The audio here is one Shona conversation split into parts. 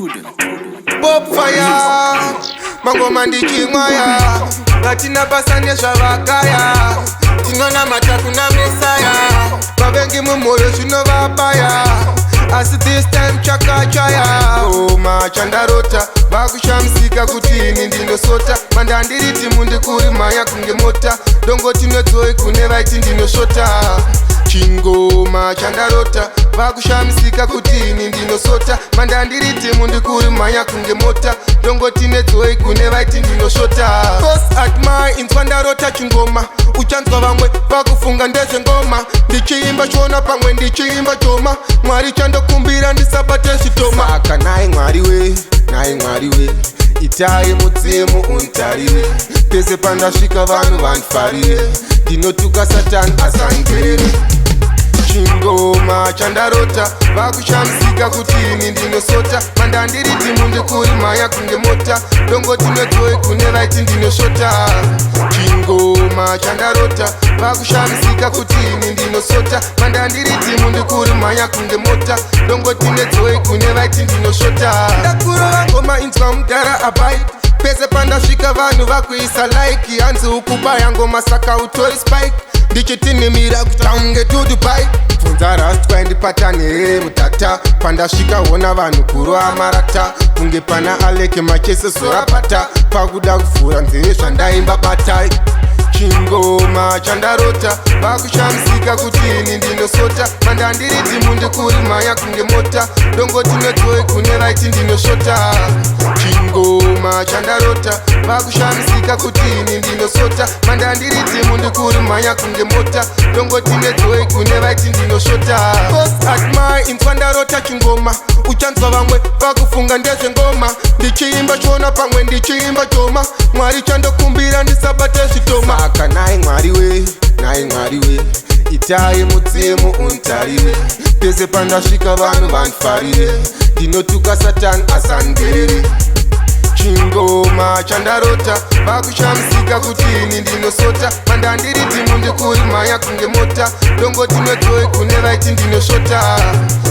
Pop fire, mangoma ndichimwaya, ngatina pasane zvavakaya, tinona matakuna mesaya, vavengi mumoyo zvinovabaya, asi this time chakachaya. Koma chandarota vakushamsika kuti ini ndinosota, mandandiriti mundikuri maya kunge mota, dongoti nedzoi kune vaiti ndinosvota. Chingoma chandarota vakushamsika kuti ini ndinosota, mandandiriti mundikuri maya kunge mota, dongoti nedzoi kune vaiti ndinosvota. Cause at my inzwa ndarota chingoma, uchanzwa vamwe vakufunga ndezvengoma, ndichiimba chona pamwe ndichiimba choma, Mwari chandokumbira ndisabate zvitoma. Saka nai Mwari we, nai Mwari we, itai mudzimu untarire, pese pandasvika vanhu vandifarire, ndinotuka Satani asangerere. Chingoma chandarota vakushamsika kuti ini ndinosota, mandandiriti mundikuri maya kunge mota, dongoti nedzoi kune vaiti ndinosvota. Chingoma chandarota vakushamsika kuti ini ndinosota, mandandiriti mundikuri maya kunge mota, dongoti nedzoi kune vaiti ndinosvota. Ndakurova ngoma inzwa mudhara abai, pese pandasvika vanhu vakuisa like, hanzi ukubaya ngoma saka utori spike, ndichitinimira kuti aunge tudupai. Bvunza rastwa ndipatane mutata, pandasvika wona vanhu kurwa marata, kunge pana aleke machese sorapata, pakuda kuvhura nzeve zvandaimba batai. Chingoma chandarota vakushamsika kuti ini ndinosota, mandandiriti mundikuri maya kunge mota, dongoti nedzoi kune vaiti ndinosvota. Chingoma chandarota vakushamsika kuti ini ndinosota, mandandiriti mundikuri maya kunge mota, dongoti nedzoi kune vaiti ndinosvota. Cause at my inzwa ndarota chingoma, uchanzwa vamwe vakufunga ndezvengoma, ndichiimba chona pamwe ndichiimba choma, Mwari chandokumbira ndisabate zvitoma. Saka nai Mwari we, nai Mwari we, itai mudzimu untarire, pese pandasvika vanhu vandifarire, ndinotuka Satani asangerere. Chingoma chandarota vakushamsika kuti ini ndinosota, mandandiriti mundikuri maya kunge mota, dongoti nedzoi kune vaiti ndinosvota.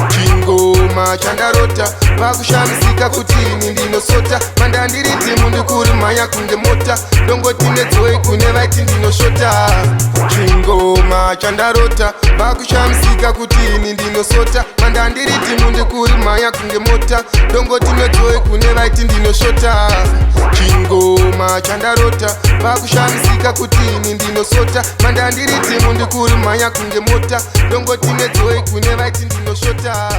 Chingoma chandarota vakushamsika kuti ini ndinosota, mandandiriti mundikuri maya kunge mota, dongoti nedzoi kune vaiti ndinosvota. Chingoma chandarota vakushamsika kuti ini ndinosota, mandandiriti mundikuri maya kunge mota, dongoti nedzoi kune vaiti ndinosvota. Chingoma chandarota vakushamsika kuti ini ndinosota, mandandiriti mundikuri maya kunge mota, dongoti nedzoi kune vaiti ndinosvota.